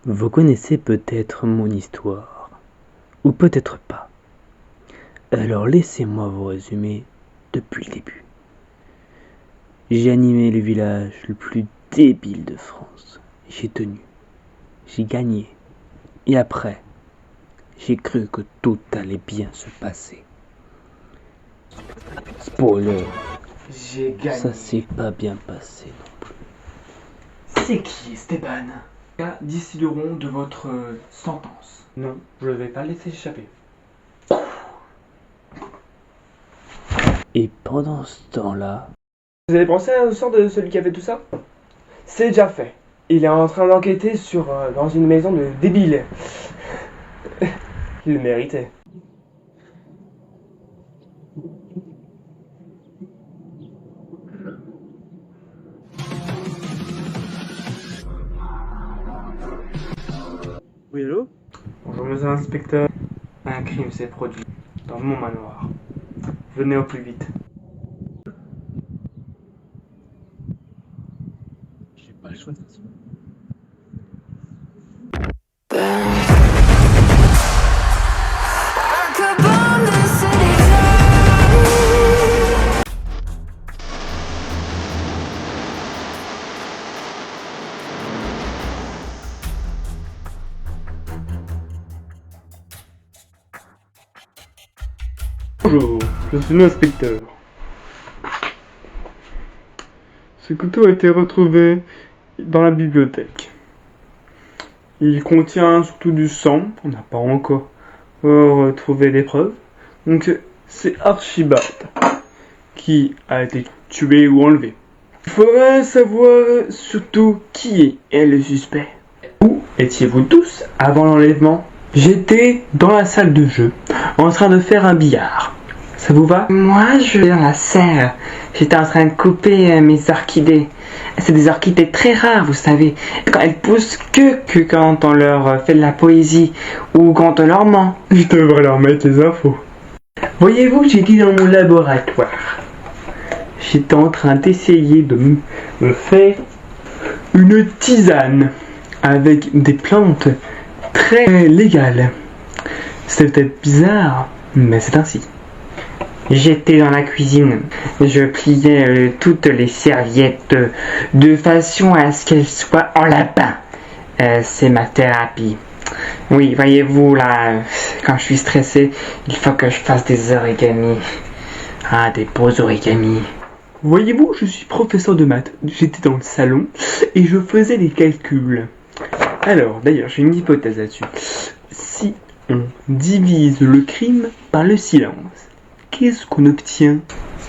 Vous connaissez peut-être mon histoire, ou peut-être pas. Alors laissez-moi vous résumer depuis le début. J'ai animé le village le plus débile de France. J'ai tenu. J'ai gagné. Et après, j'ai cru que tout allait bien se passer. Spoiler, J'ai gagné. ça s'est pas bien passé non plus. C'est qui, Esteban? Décideront de votre sentence. Non, je ne vais pas laisser échapper. Et pendant ce temps-là, Vous avez pensé au sort de celui qui a fait tout ça? C'est déjà fait. Il est en train d'enquêter dans une maison de débiles. Il le méritait. oui, allô? Bonjour, monsieur l'inspecteur. Un crime s'est produit dans mon manoir. Venez au plus vite. J'ai pas le choix de toute façon. Bonjour, je suis l'inspecteur. Ce couteau a été retrouvé dans la bibliothèque. Il contient surtout du sang, on n'a pas encore trouvé les preuves. Donc c'est Archibald qui a été tué ou enlevé. Il faudrait savoir surtout qui est le suspect. Où étiez-vous tous avant l'enlèvement? J'étais dans la salle de jeu, en train de faire un billard. Ça vous va? Moi, je suis dans la serre. J'étais en train de couper mes orchidées. C'est des orchidées très rares, vous savez. Quand elles poussent que quand on leur fait de la poésie ou quand on leur ment. Je devrais leur mettre les infos. Voyez-vous, j'étais dans mon laboratoire. J'étais en train d'essayer de me faire Une tisane avec des plantes très légales. C'est peut-être bizarre, mais c'est ainsi. J'étais dans la cuisine, je pliais toutes les serviettes de façon à ce qu'elles soient en lapin. C'est ma thérapie. Oui, voyez-vous, là, quand je suis stressé, il faut que je fasse des origamis. Ah, des beaux origamis. Voyez-vous, je suis professeur de maths. J'étais dans le salon et je faisais des calculs. Alors, d'ailleurs, j'ai une hypothèse là-dessus. Si on divise le crime par le silence, qu'est-ce qu'on obtient?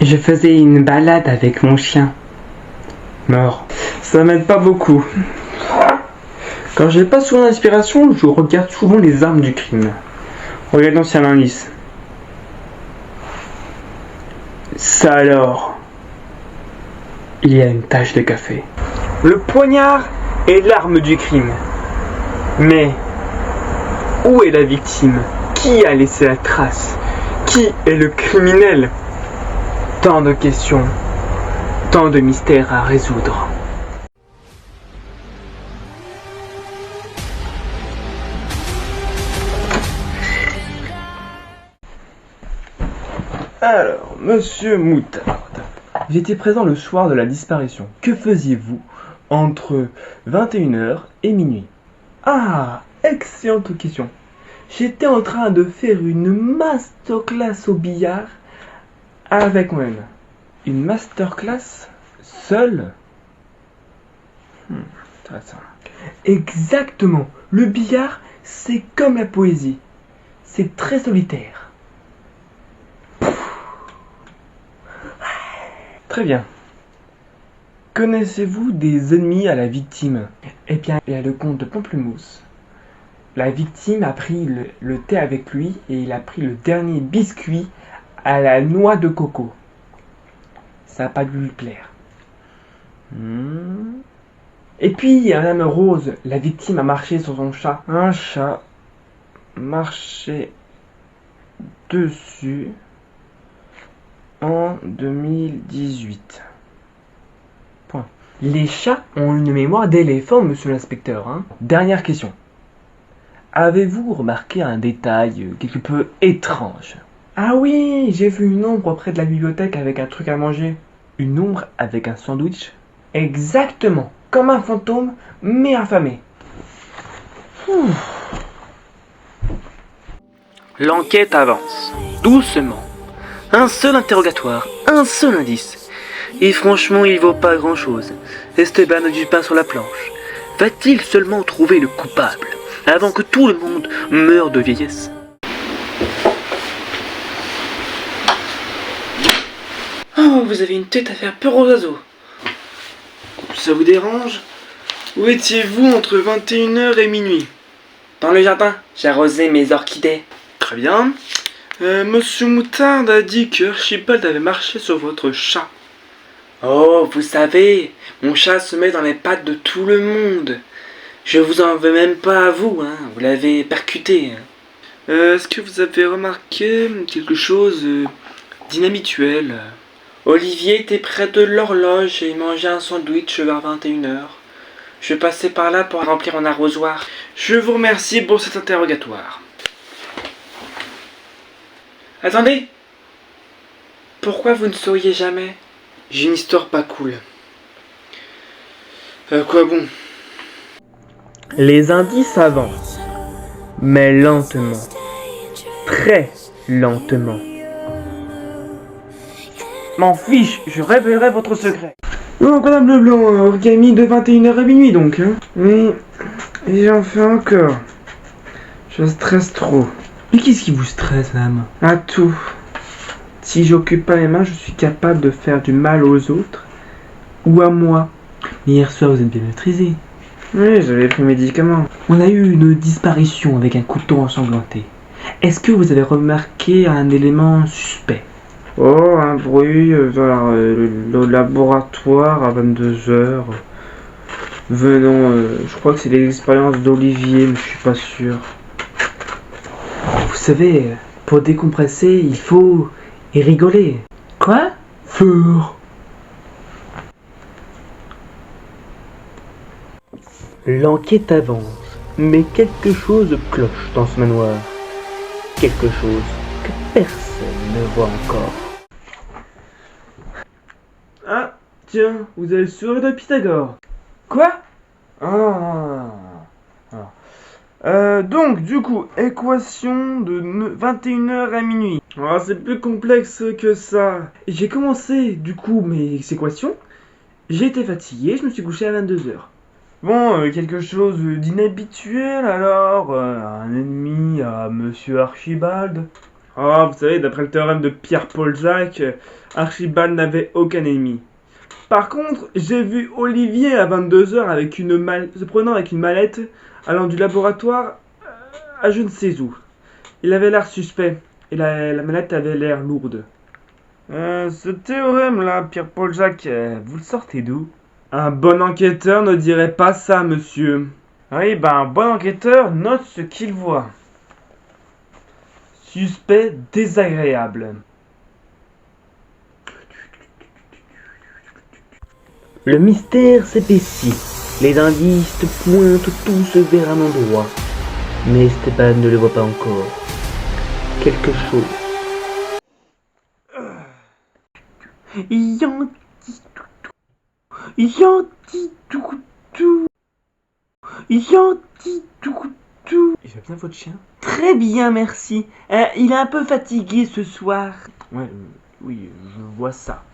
Je faisais une balade avec mon chien. Mort. Ça m'aide pas beaucoup. Quand j'ai pas souvent d'inspiration, je regarde souvent les armes du crime. Regardons si y a un indice. Ça alors. Il y a une tache de café. Le poignard est l'arme du crime. Mais où est la victime? Qui a laissé la trace? Qui est le criminel? Tant de questions, tant de mystères à résoudre. Alors, monsieur Moutarde, j'étais présent le soir de la disparition. Que faisiez-vous entre 21h et minuit? Ah, excellente question. J'étais en train de faire une masterclass au billard avec moi-même. Une masterclass seule? Intéressant. Exactement. Le billard, c'est comme la poésie. C'est très solitaire. Très bien. Connaissez-vous des ennemis à la victime? Eh bien, il y a le comte de Pamplemousse. La victime a pris le thé avec lui et il a pris le dernier biscuit à la noix de coco. Ça n'a pas dû lui plaire. Et puis, Madame Rose, la victime a marché sur son chat. Un chat marchait dessus en 2018. Point. Les chats ont une mémoire d'éléphant, monsieur l'inspecteur. Dernière question. Avez-vous remarqué un détail quelque peu étrange? Ah oui, j'ai vu une ombre près de la bibliothèque avec un truc à manger. Une ombre avec un sandwich? Exactement, comme un fantôme, mais affamé. L'enquête avance, doucement. Un seul interrogatoire, un seul indice. Et franchement, il vaut pas grand-chose. Esteban a du pain sur la planche. Va-t-il seulement trouver le coupable avant que tout le monde meure de vieillesse? Oh, vous avez une tête à faire peur aux oiseaux. Ça vous dérange? Où étiez-vous entre 21h et minuit? Dans le jardin, j'arrosais mes orchidées. Très bien. Monsieur Moutarde a dit que Archibald avait marché sur votre chat. Oh, vous savez, mon chat se met dans les pattes de tout le monde. Je vous en veux même pas à vous, hein. Vous l'avez percuté. Est-ce que vous avez remarqué quelque chose d'inhabituel? Olivier était près de l'horloge et il mangeait un sandwich vers 21h. Je passais par là pour remplir un arrosoir. Je vous remercie pour cet interrogatoire. Attendez! Pourquoi vous ne sauriez jamais? J'ai une histoire pas cool. Quoi bon? Les indices avancent, mais lentement. Très lentement. M'en fiche, je révélerai votre secret. Donc, Madame Leblanc, origami de 21h à minuit donc. Hein? Oui, et j'en fais encore. Je stresse trop. Mais qu'est-ce qui vous stresse, madame? À tout. Si j'occupe pas mes mains, je suis capable de faire du mal aux autres ou à moi. Mais hier soir, vous êtes bien maîtrisé. Oui, j'avais pris mes médicaments. On a eu une disparition avec un couteau ensanglanté. Est-ce que vous avez remarqué un élément suspect? Oh, un bruit vers le laboratoire à 22h. Venant, je crois que c'est l'expérience d'Olivier, mais je suis pas sûr. Vous savez, pour décompresser, il faut y rigoler. Quoi? Fort. L'enquête avance, mais quelque chose cloche dans ce manoir. Quelque chose que personne ne voit encore. Ah, tiens, vous avez le sourire de Pythagore. Quoi? Donc, du coup, équation de 21h à minuit. Ah, c'est plus complexe que ça. J'ai commencé, du coup, mes équations. J'ai été fatigué, je me suis couché à 22h. Bon, quelque chose d'inhabituel alors. Un ennemi à Monsieur Archibald. Ah, vous savez, d'après le théorème de Pierre-Paul Jacques, Archibald n'avait aucun ennemi. Par contre, j'ai vu Olivier à 22h avec se prenant avec une mallette allant du laboratoire à je ne sais où. Il avait l'air suspect et la mallette avait l'air lourde. Ce théorème-là, Pierre-Paul Jacques, vous le sortez d'où? Un bon enquêteur ne dirait pas ça, monsieur. Oui, un bon enquêteur note ce qu'il voit. Suspect désagréable. Le mystère s'épaissit. Les indices pointent tous vers un endroit. Mais Esteban ne le voit pas encore. Quelque chose. Il va bien votre chien? Très bien, merci. Il est un peu fatigué ce soir. Ouais, oui, je vois ça.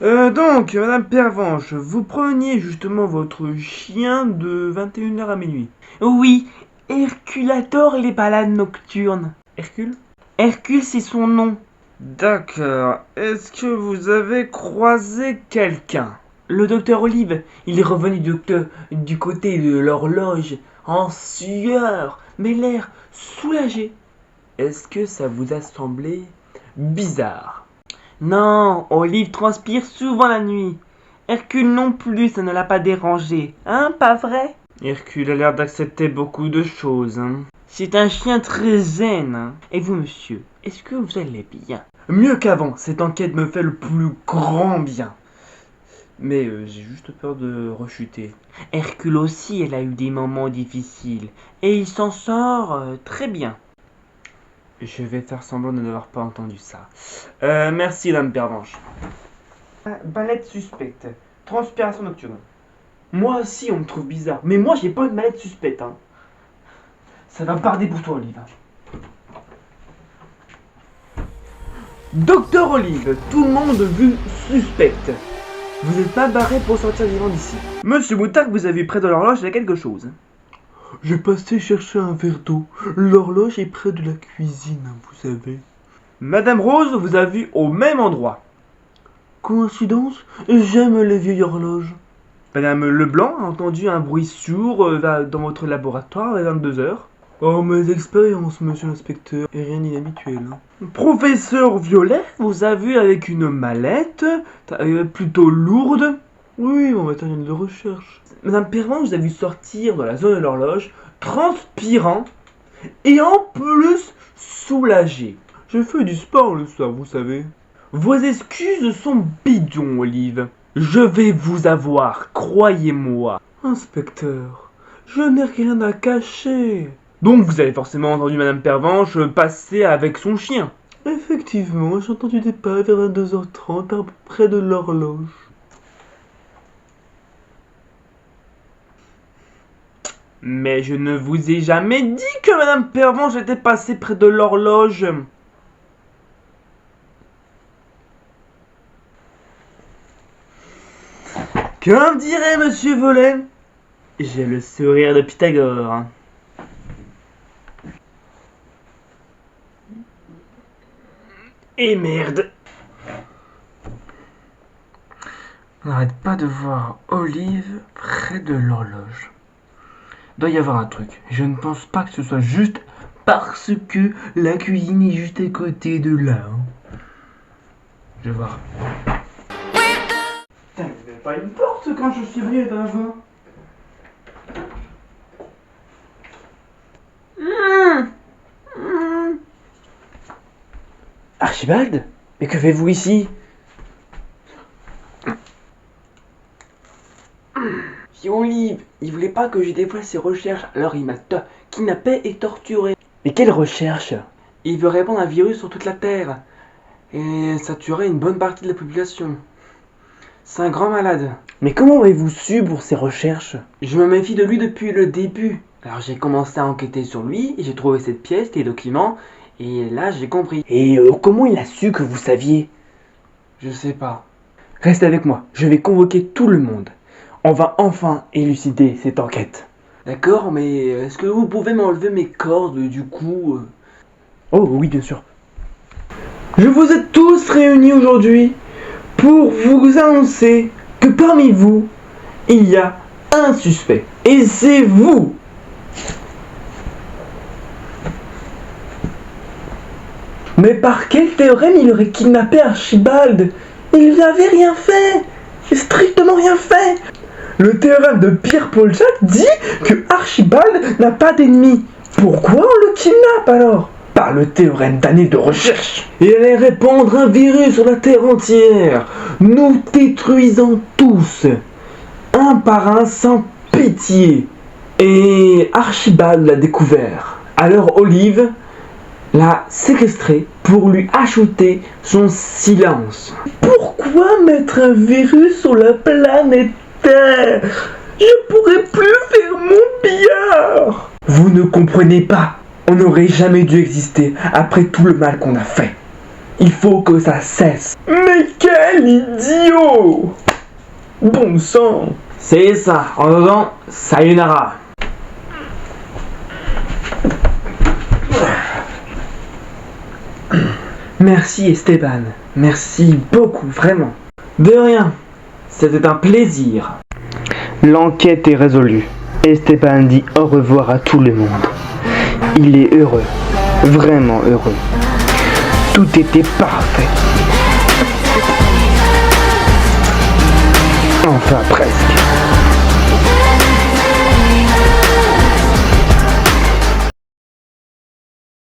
Donc, Madame Pervenche, vous preniez justement votre chien de 21h à minuit. Oui, Hercule adore les balades nocturnes. Hercule? Hercule, c'est son nom. D'accord. Est-ce que vous avez croisé quelqu'un? Le docteur Olive, il est revenu du côté de l'horloge, en sueur, mais l'air soulagé. Est-ce que ça vous a semblé bizarre? Non, Olive transpire souvent la nuit. Hercule non plus, ça ne l'a pas dérangé. Hein, pas vrai? Hercule a l'air d'accepter beaucoup de choses. Hein. C'est un chien très zen. Hein. Et vous, monsieur, est-ce que vous allez bien? Mieux qu'avant, cette enquête me fait le plus grand bien. Mais j'ai juste peur de rechuter. Hercule aussi, elle a eu des moments difficiles. Et il s'en sort très bien. Je vais faire semblant de n'avoir pas entendu ça. Merci, dame Pervenche. Mallette suspecte. Transpiration nocturne. Moi aussi, on me trouve bizarre. Mais moi, j'ai pas une mallette suspecte. Hein. Ça va parler pour toi, Olive. Docteur Olive, tout le monde vous suspecte. Vous n'êtes pas barré pour sortir vivant d'ici. Monsieur Moutarde, vous avez vu près de l'horloge, il y a quelque chose. J'ai passé chercher un verre d'eau. L'horloge est près de la cuisine, vous savez. Madame Rose vous a vu au même endroit. Coïncidence? J'aime les vieilles horloges. Madame Leblanc a entendu un bruit sourd dans votre laboratoire à 22h. Oh, mes expériences, monsieur l'inspecteur, et rien d'inhabituel. Hein. Professeur Violet vous a vu avec une mallette plutôt lourde. Oui, mon matériel de recherche. Madame Pervenche vous a vu sortir de la zone de l'horloge, transpirant et en plus soulagé. J'ai fait du sport le soir, vous savez. Vos excuses sont bidons, Olive. Je vais vous avoir, croyez-moi. Inspecteur, je n'ai rien à cacher. Donc vous avez forcément entendu Madame Pervenche passer avec son chien. Effectivement, j'ai entendu des pas vers 22h30 près de l'horloge. Mais je ne vous ai jamais dit que Madame Pervenche était passée près de l'horloge. Que dirait Monsieur Volet? J'ai le sourire de Pythagore. Et merde. On n'arrête pas de voir Olive près de l'horloge. Il doit y avoir un truc. Je ne pense pas que ce soit juste parce que la cuisine est juste à côté de là. Hein. Je vais voir. Putain, il n'y avait pas une porte quand je suis venu d'un vin. Archibald? Mais que faites-vous ici? Si Olive, il voulait pas que je dévoile ses recherches, alors il m'a kidnappé et torturé. Mais quelle recherche? Il veut répandre un virus sur toute la Terre. Et ça tuerait une bonne partie de la population. C'est un grand malade. Mais comment avez-vous su pour ces recherches? Je me méfie de lui depuis le début. Alors j'ai commencé à enquêter sur lui, et j'ai trouvé cette pièce, les documents, et là j'ai compris. Et comment il a su que vous saviez? Je sais pas. Reste avec moi, je vais convoquer tout le monde. On va enfin élucider cette enquête. D'accord, mais est-ce que vous pouvez m'enlever mes cordes du coup? Oh oui, bien sûr. Je vous ai tous réunis aujourd'hui pour vous annoncer que parmi vous, il y a un suspect. Et c'est vous! Mais par quel théorème il aurait kidnappé Archibald? Il n'avait rien fait! Strictement rien fait! Le théorème de Pierre-Paul Jacques dit que Archibald n'a pas d'ennemis. Pourquoi on le kidnappe alors? Par le théorème d'années de recherche. Il allait répandre un virus sur la Terre entière, nous détruisant tous, un par un sans pitié. Et Archibald l'a découvert. Alors Olive l'a séquestré pour lui acheter son silence. Pourquoi mettre un virus sur la planète Terre? Je pourrais plus faire mon billard. Vous ne comprenez pas. On n'aurait jamais dû exister après tout le mal qu'on a fait. Il faut que ça cesse. Mais quel idiot! Bon sang. C'est ça. En attendant, sayonara. Merci Esteban. Merci beaucoup, vraiment. De rien. C'était un plaisir. L'enquête est résolue. Esteban dit au revoir à tout le monde. Il est heureux, vraiment heureux. Tout était parfait. Enfin presque.